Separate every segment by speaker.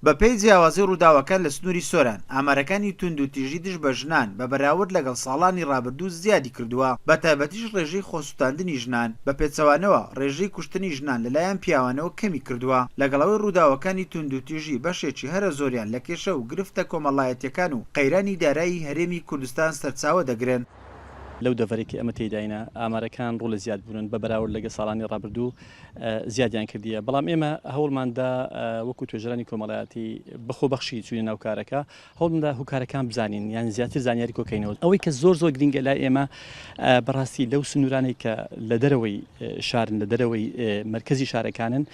Speaker 1: بەپێی جیاوازی ڕووداوەکان لە سنووری سۆران ئامارەکانی تونند و تیژی دژ بە ژنان بە بەراورد لەگەڵ ساڵانی ڕابردوو زیادی کردووە، بە تایبەتیش ڕێژەی خۆسووتاندنی ژنان بە پێچەوانەوە ڕێژەی کوشتنی ژنان لەلایەن پیاوانەوە کەمی کردووە، لەگەڵەوەی ڕووداوەکانی تونند و تیژی بەشێکی هەرە زۆریان لە کێشە و گرفتە کۆمەڵایەتیەکان و قەیرانی دارایی هەرێمی کوردستان سەرچاوە دەگرن.
Speaker 2: لەو دەڤەرێکی ئەمە تێداینە ئامارەکان ڕوو لە زیاد بوون بە بەراورد لەگە ساڵانی ڕابردوو زیادیان کردیە، بەڵام ئێمە هەوڵماندا وەکو توێژەرانی کۆمەڵایەتی بەخۆبەخشی چوونە ناو کارەکە هەوڵمدا هوکارەکان بزانین، یان زیاتر زانیاری کۆکەینەوە. ئەوەی کە زۆر لنگە لای ئێمە بەڕاستی لەو سنوورانەی کە لە دەرەوەی شارن، لە دەرەوەی مرکزی شارەکانن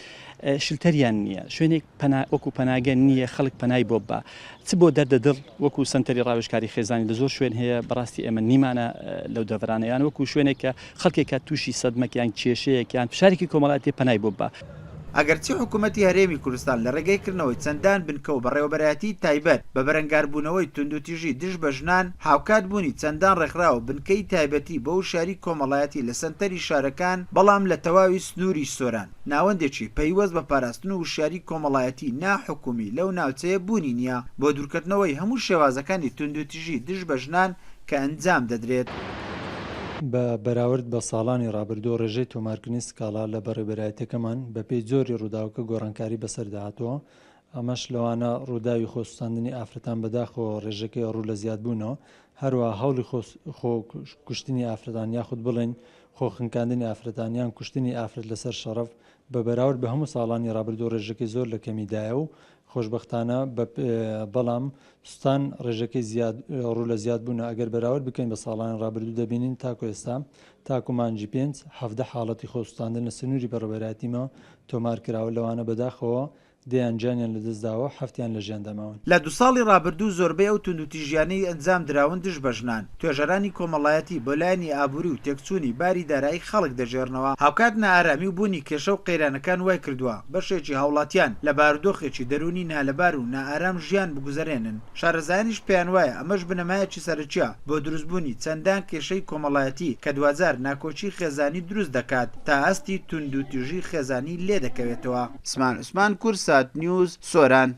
Speaker 2: شلتەریان نییە، شوێنێک وەکو پەناگە نییە، خەڵک پەنای بۆ بە چ بۆ دەردەدڵ وەکو سنتەری ڕاوێژکاری خێزانی لە زۆر شوێن هەیە. بەڕاستی ئێمە نیمانە لەو دەڤرانەیان وەکو شوێنێکە خەڵکێکە تووشی سەدمەکیان کێشەیەکیان فشارێکی کۆمەڵایەتی پەنای بۆ بە.
Speaker 1: ئەگەرچی حکوومەتی هەرێمی کوردستان لە ڕێگەیکردنەوەی چەندان بنکە و بەڕێوەبەرایەتی تایبەت بە بەرەنگاربوونەوەی تونند و تیژی دژ بە ژنان هاوکات بوونی چەندان ڕێکخراوە بنکەی تایبەتی بە وشاری کۆمەڵایەتی لە سەنتەری شارەکان، بەڵام لە تەواوی سنووری سۆران ناوەندێکی پەیوەست بە پاراستن و وشاری کۆمەڵایەتی ناحکومی لەو ناوچەیە بوونی نییە بۆ دوورکردنەوەی هەموو شێوازەکانی تونند و تیژی دژ بە ژنان کە ئەنجام دەدرێت.
Speaker 3: بە بەراورد بە ساڵانی ڕابردوو ڕێژەی تۆمارکردنی سکاڵا لە بەڕێبەرایەتەکەمان بەپێی جۆری ڕووداوەکە گۆڕانکاری بەسەرداهاتوە، ئەمەش لەوانە ڕووداوی خۆسووتاندنی ئافرەتان بەداخەوە ڕێژەکەی ڕوو لە زیادبوونەوە، هەروە هەوڵی کوشتنی ئافرەتان یاخود بڵێن خۆخنکاندنی ئافرەتانیان کوشتنی ئافرەت لەسەر شەڕەف بە بەراورد بە هەموو ساڵانی ڕابردوو ڕێژەکەی زۆر لە کەمیدایە و خۆشببختانە بەڵام سوستان ڕێژەکەی ڕوو لە زیاد بوون. ئەگەر بەراورد بکەین بە ساڵانی ڕابردوو دەبینین تاکو ئێستا تاکو مانجی 5 حاڵەتی خۆسووتاندن لە سنووری بەڕێبەرایەتیمەوە تۆمار کراوە، لەوانە بەداخەوە دەیان جانیان لە دەستداوە، هەفتیان لە ژیان دەماون.
Speaker 1: لە 2 ساڵی ڕابردوو زۆربەی ئەو تونند و تیژیانەی ئەنجام دراون دژ بە ژنان توێژەرانی کۆمەڵایەتی بۆ لایەنی ئابووری و تێکچوونی باری دارایی خەڵک دەژێرنەوە، هاوکات نائارامی و بوونی کێشە و قەیرانەکان وای کردووە بەشێکی هاوڵاتیان لە بارودۆخێکی دەرونی نالەبار و نائارام ژیان بگوزارێنن. شارەزایانیش پێیان وایە ئەمەش بنەمایەکی سەرچیە بۆ دروستبوونی چەندان کێشەی کۆمەڵایەتی کە دوزار ناکۆچی خێزانی دروست دەکات تا ئەستی تونند و تیژی خێزانی لێ دەکەوێتەوە. عوسمان کورسات نیوز سۆران.